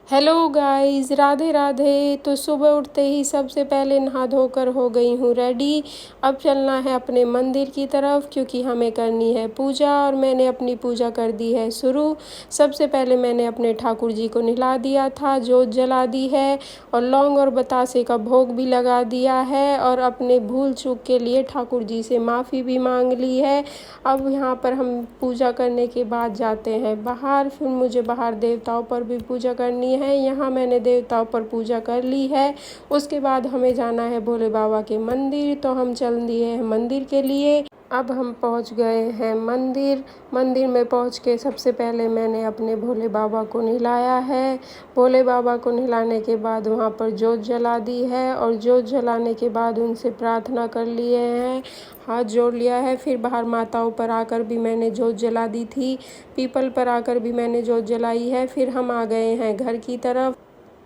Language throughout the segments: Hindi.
Hello guys, Radhe Radhe. तो सुबह उठते ही सबसे पहले नहा धोकर हो गई हूँ रेडी। अब चलना है अपने मंदिर की तरफ क्योंकि हमें करनी है पूजा और मैंने अपनी पूजा कर दी है शुरू। सबसे पहले मैंने अपने ठाकुर जी को नहला दिया था, जोत जला दी है और लौंग और बतासे का भोग भी लगा दिया है और अपने भूल चूक के लिए ठाकुर जी से माफ़ी भी मांग ली है। अब यहाँ पर हम पूजा करने के बाद जाते हैं बाहर। फिर मुझे बाहर देवताओं पर भी पूजा करनी है। यहाँ मैंने देवताओं पर पूजा कर ली है। उसके बाद हमें जाना है भोले बाबा के मंदिर, तो हम चल दिए हैं मंदिर के लिए। अब हम पहुंच गए हैं मंदिर। मंदिर में पहुंच के सबसे पहले मैंने अपने भोले बाबा को नहलाया है। भोले बाबा को नहलाने के बाद वहां पर जोत जला दी है और जोत जलाने के बाद उनसे प्रार्थना कर लिए हैं, हाथ जोड़ लिया है। फिर बाहर माताओं पर आकर भी मैंने जोत जला दी थी, पीपल पर आकर भी मैंने जोत जलाई है। फिर हम आ गए हैं घर की तरफ।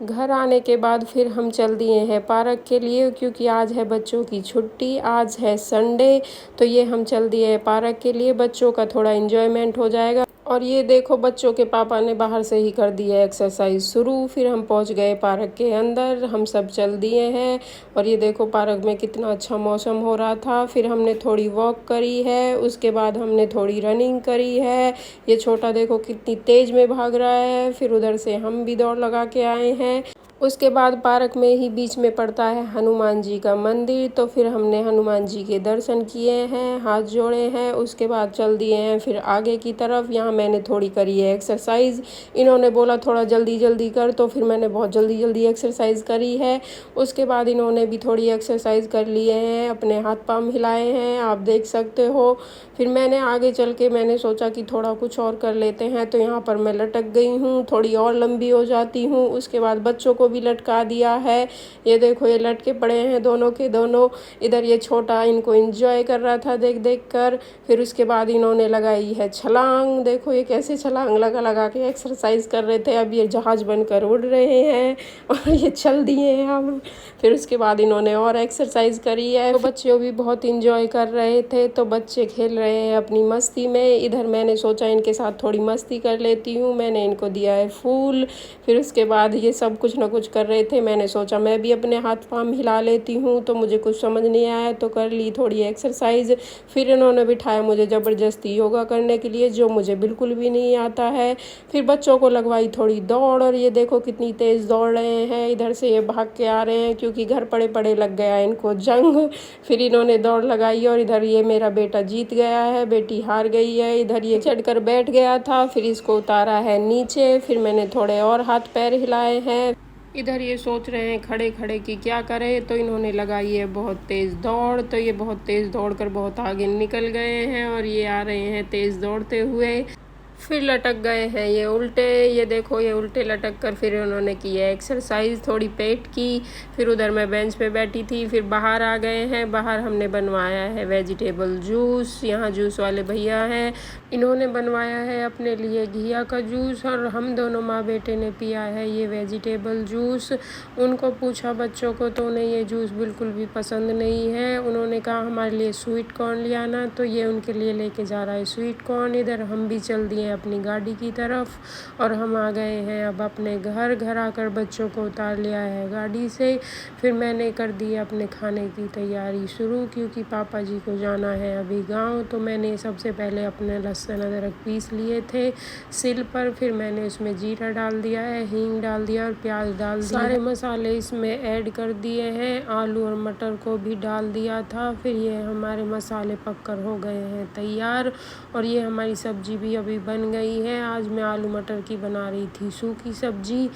घर आने के बाद फिर हम चल दिए हैं पार्क के लिए क्योंकि आज है बच्चों की छुट्टी, आज है संडे। तो ये हम चल दिए हैं पार्क के लिए, बच्चों का थोड़ा एंजॉयमेंट हो जाएगा। और ये देखो बच्चों के पापा ने बाहर से ही कर दी है एक्सरसाइज शुरू। फिर हम पहुंच गए पार्क के अंदर, हम सब चल दिए हैं। और ये देखो पार्क में कितना अच्छा मौसम हो रहा था। फिर हमने थोड़ी वॉक करी है, उसके बाद हमने थोड़ी रनिंग करी है। ये छोटा देखो कितनी तेज़ में भाग रहा है। फिर उधर से हम भी दौड़ लगा के आए हैं। उसके बाद पार्क में ही बीच में पड़ता है हनुमान जी का मंदिर, तो फिर हमने हनुमान जी के दर्शन किए हैं, हाथ जोड़े हैं। उसके बाद चल दिए हैं फिर आगे की तरफ। यहाँ मैंने थोड़ी करी है एक्सरसाइज। इन्होंने बोला थोड़ा जल्दी जल्दी कर, तो फिर मैंने बहुत जल्दी जल्दी एक्सरसाइज करी है। उसके बाद इन्होंने भी थोड़ी एक्सरसाइज कर लिए हैं, अपने हाथ पाँव हिलाए हैं, आप देख सकते हो। फिर मैंने आगे चल के मैंने सोचा कि थोड़ा कुछ और कर लेते हैं, तो यहाँ पर मैं लटक गई हूँ, थोड़ी और लंबी हो जाती हूँ। उसके बाद बच्चों को भी लटका दिया है। ये देखो ये लटके पड़े हैं दोनों के दोनों। इधर ये छोटा इनको एंजॉय कर रहा था देख देख कर। फिर उसके बाद इन्होंने लगाई है छलांग। देखो ये कैसे छलांग लगा लगा के एक्सरसाइज कर रहे थे। अब ये जहाज बनकर उड़ रहे हैं और ये चल दिए हैं अब। फिर उसके बाद इन्होंने और एक्सरसाइज करी है। तो बच्चे भी बहुत इंजॉय कर रहे थे, तो बच्चे खेल रहे हैं अपनी मस्ती में। इधर मैंने सोचा इनके साथ थोड़ी मस्ती कर लेती हूँ, मैंने इनको दिया है फूल। फिर उसके बाद ये सब कुछ ना कुछ कर रहे थे, मैंने सोचा मैं भी अपने हाथ पाँव हिला लेती हूँ। तो मुझे कुछ समझ नहीं आया तो कर ली थोड़ी एक्सरसाइज। फिर इन्होंने बिठाया मुझे ज़बरदस्ती योगा करने के लिए, जो मुझे बिल्कुल भी नहीं आता है। फिर बच्चों को लगवाई थोड़ी दौड़ और ये देखो कितनी तेज़ दौड़ रहे हैं। इधर से ये भाग के आ रहे हैं क्योंकि घर पड़े पड़े लग गया इनको जंग। फिर इन्होंने दौड़ लगाई और इधर ये मेरा बेटा जीत गया है, बेटी हार गई है। इधर ये चढ़कर बैठ गया था, फिर इसको उतारा है नीचे। फिर मैंने थोड़े और हाथ पैर हिलाए हैं। इधर ये सोच रहे हैं खड़े खड़े कि क्या करें, तो इन्होंने लगाई है बहुत तेज़ दौड़। तो ये बहुत तेज़ दौड़कर बहुत आगे निकल गए हैं और ये आ रहे हैं तेज़ दौड़ते हुए। फिर लटक गए हैं ये उल्टे। ये देखो ये उल्टे लटक कर फिर उन्होंने की है एक्सरसाइज, थोड़ी पेट की। फिर उधर मैं बेंच पे बैठी थी। फिर बाहर आ गए हैं। बाहर हमने बनवाया है वेजिटेबल जूस। यहाँ जूस वाले भैया हैं, इन्होंने बनवाया है अपने लिए घिया का जूस और हम दोनों माँ बेटे ने पिया है ये वेजिटेबल जूस। उनको पूछा बच्चों को तो उन्हें ये जूस बिल्कुल भी पसंद नहीं है। उन्होंने कहा हमारे लिए स्वीट कॉर्न ले आना, तो ये उनके लिए लेके जा रहा है स्वीट कॉर्न। इधर हम भी चल दिए अपनी गाड़ी की तरफ और हम आ गए हैं अब अपने घर आकर बच्चों को उतार लिया है गाड़ी से। फिर मैंने कर दी अपने खाने की तैयारी शुरू क्योंकि पापा जी को जाना है अभी गांव। तो मैंने सबसे पहले अपने लहसुन अदरक पीस लिए थे सिल पर। फिर मैंने उसमें जीरा डाल दिया है, हींग डाल दिया और प्याज डाल दिया। सारे मसाले इसमें ऐड कर दिए हैं, आलू और मटर को भी डाल दिया था। फिर ये हमारे मसाले पककर हो गए हैं तैयार और ये हमारी सब्जी भी अभी बन गई है। आज मैं आलू मटर की बना रही थी सूखी सब्जी।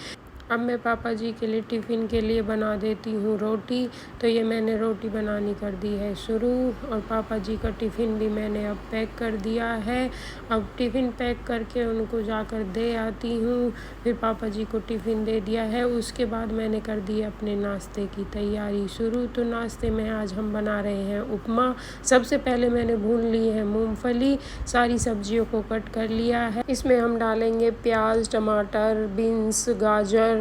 अब मैं पापा जी के लिए टिफ़िन के लिए बना देती हूँ रोटी। तो ये मैंने रोटी बनानी कर दी है शुरू और पापा जी का टिफ़िन भी मैंने अब पैक कर दिया है। अब टिफ़िन पैक करके उनको जाकर दे आती हूँ। फिर पापा जी को टिफ़िन दे दिया है। उसके बाद मैंने कर दी अपने नाश्ते की तैयारी शुरू। तो नाश्ते में आज हम बना रहे हैं उपमा। सबसे पहले मैंने भून ली है मूंगफली, सारी सब्जियों को कट कर लिया है। इसमें हम डालेंगे प्याज, टमाटर, बीन्स, गाजर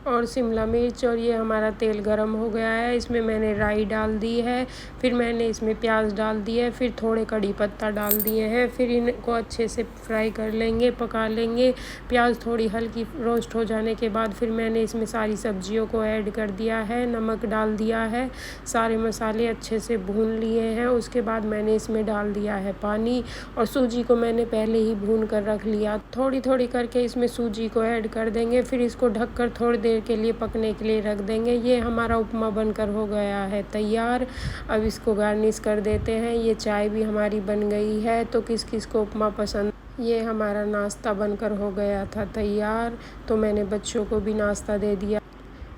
और शिमला मिर्च। और ये हमारा तेल गरम हो गया है, इसमें मैंने राई डाल दी है, फिर मैंने इसमें प्याज डाल दिया है, फिर थोड़े कड़ी पत्ता डाल दिए हैं। फिर इनको अच्छे से फ्राई कर लेंगे, पका लेंगे। प्याज थोड़ी हल्की रोस्ट हो जाने के बाद फिर मैंने इसमें सारी सब्जियों को ऐड कर दिया है, नमक डाल दिया है, सारे मसाले अच्छे से भून लिए हैं। उसके बाद मैंने इसमें डाल दिया है पानी, और सूजी को मैंने पहले ही भून कर रख लिया। थोड़ी थोड़ी करके इसमें सूजी को ऐड कर देंगे, फिर इसको ढककर थोड़ी देर के लिए पकने के लिए रख देंगे। ये हमारा उपमा बनकर हो गया है तैयार। अब इसको गार्निश कर देते हैं। ये चाय भी हमारी बन गई है। तो किस किस को उपमा पसंद। ये हमारा नाश्ता बनकर हो गया था तैयार। तो मैंने बच्चों को भी नाश्ता दे दिया,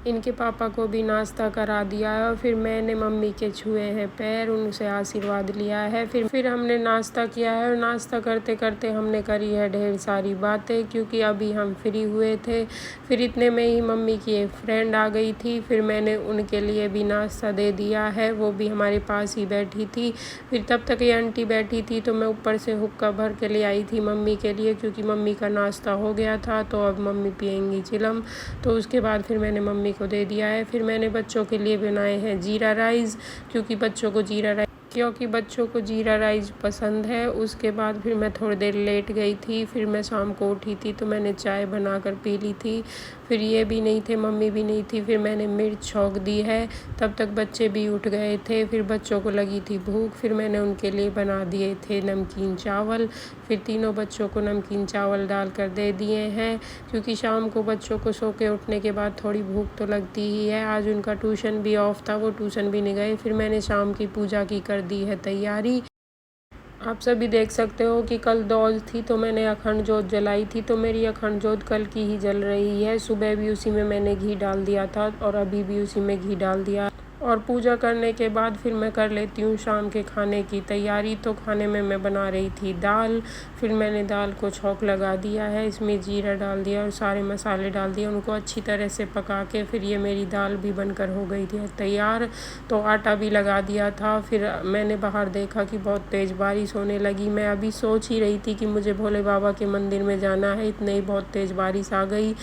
इनके पापा को भी नाश्ता करा दिया है, और फिर मैंने मम्मी के छुए हैं पैर, उनसे आशीर्वाद लिया है। फिर हमने नाश्ता किया है, और नाश्ता करते करते हमने करी है ढेर सारी बातें, क्योंकि अभी हम फ्री हुए थे। फिर इतने में ही मम्मी की एक फ्रेंड आ गई थी, फिर मैंने उनके लिए भी नाश्ता दे दिया है, वो भी हमारे पास ही बैठी थी। फिर तब तक ये आंटी बैठी थी, तो मैं ऊपर से हुक्का भर के ले आई थी मम्मी के लिए, क्योंकि मम्मी का नाश्ता हो गया था, तो अब मम्मी पियेंगी चिलम। तो उसके बाद फिर मैंने मम्मी को दे दिया है। फिर मैंने बच्चों के लिए बनाए हैं जीरा राइस, क्योंकि बच्चों को जीरा राइस पसंद है। उसके बाद फिर मैं थोड़ी देर लेट गई थी, फिर मैं शाम को उठी थी, तो मैंने चाय बनाकर पी ली थी। फिर ये भी नहीं थे, मम्मी भी नहीं थी, फिर मैंने मिर्च छौंक दी है। तब तक बच्चे भी उठ गए थे, फिर बच्चों को लगी थी भूख, फिर मैंने उनके लिए बना दिए थे नमकीन चावल। फिर तीनों बच्चों को नमकीन चावल डाल कर दे दिए हैं, क्योंकि शाम को बच्चों को सो के उठने के बाद थोड़ी भूख तो लगती ही है। आज उनका ट्यूशन भी ऑफ था, वो ट्यूशन भी नहीं गए। फिर मैंने शाम की पूजा की कर दी है तैयारी। आप सभी देख सकते हो कि कल दौज थी, तो मैंने अखंड जोत जलाई थी, तो मेरी अखंड जोत कल की ही जल रही है। सुबह भी उसी में मैंने घी डाल दिया था, और अभी भी उसी में घी डाल दिया। और पूजा करने के बाद फिर मैं कर लेती हूँ शाम के खाने की तैयारी। तो खाने में मैं बना रही थी दाल। फिर मैंने दाल को छौंक लगा दिया है, इसमें जीरा डाल दिया और सारे मसाले डाल दिए, उनको अच्छी तरह से पका के फिर ये मेरी दाल भी बनकर हो गई थी तैयार। तो आटा भी लगा दिया था। फिर मैंने बाहर देखा कि बहुत तेज़ बारिश होने लगी। मैं अभी सोच ही रही थी कि मुझे भोले बाबा के मंदिर में जाना है, इतने ही बहुत तेज़ बारिश आ गई।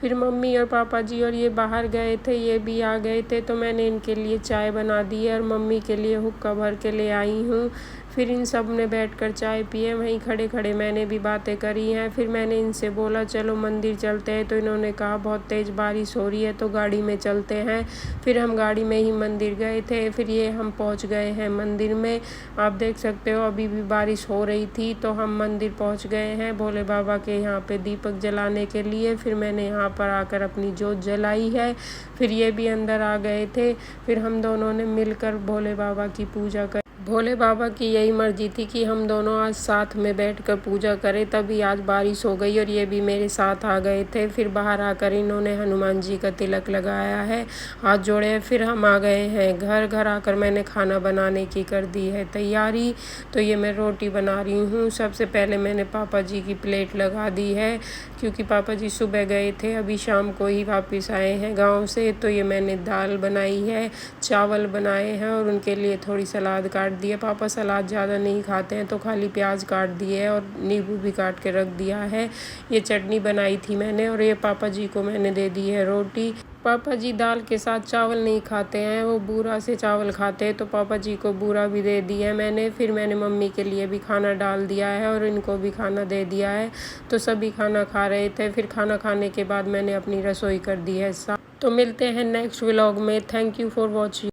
फिर मम्मी और पापा जी और ये बाहर गए थे, ये भी आ गए थे, तो मैंने इनके लिए चाय बना दी है, और मम्मी के लिए हुक्का भर के ले आई हूँ। फिर इन सब ने बैठकर चाय पिए, वहीं खड़े खड़े मैंने भी बातें करी हैं। फिर मैंने इनसे बोला चलो मंदिर चलते हैं, तो इन्होंने कहा बहुत तेज़ बारिश हो रही है, तो गाड़ी में चलते हैं। फिर हम गाड़ी में ही मंदिर गए थे। फिर ये हम पहुंच गए हैं मंदिर में। आप देख सकते हो अभी भी बारिश हो रही थी, तो हम मंदिर पहुंच गए हैं भोले बाबा के यहाँ पे दीपक जलाने के लिए। फिर मैंने यहाँ पर आकर अपनी जोत जलाई है। फिर ये भी अंदर आ गए थे। फिर हम दोनों ने मिलकर भोले बाबा की पूजा कर। भोले बाबा की यही मर्जी थी कि हम दोनों आज साथ में बैठकर पूजा करें, तभी आज बारिश हो गई और ये भी मेरे साथ आ गए थे। फिर बाहर आकर इन्होंने हनुमान जी का तिलक लगाया है, हाथ जोड़े हैं। फिर हम आ गए हैं घर आकर मैंने खाना बनाने की कर दी है तैयारी। तो ये मैं रोटी बना रही हूँ। सबसे पहले मैंने पापा जी की प्लेट लगा दी है, क्योंकि पापा जी सुबह गए थे, अभी शाम को ही वापस आए हैं गाँव से। तो ये मैंने दाल बनाई है, चावल बनाए हैं, और उनके लिए थोड़ी सलाद काट दिए। पापा सलाद ज़्यादा नहीं खाते हैं, तो खाली प्याज काट दिए है, और नींबू भी काट के रख दिया है। ये चटनी बनाई थी मैंने, और ये पापा जी को मैंने दे दी है रोटी। पापा जी दाल के साथ चावल नहीं खाते हैं, वो बूरा से चावल खाते हैं, तो पापा जी को बूरा भी दे दिया है मैंने। फिर मैंने मम्मी के लिए भी खाना डाल दिया है, और इनको भी खाना दे दिया है। तो सभी खाना खा रहे थे। फिर खाना खाने के बाद मैंने अपनी रसोई कर दी है साफ। तो मिलते हैं नेक्स्ट व्लॉग में। Thank you for watching.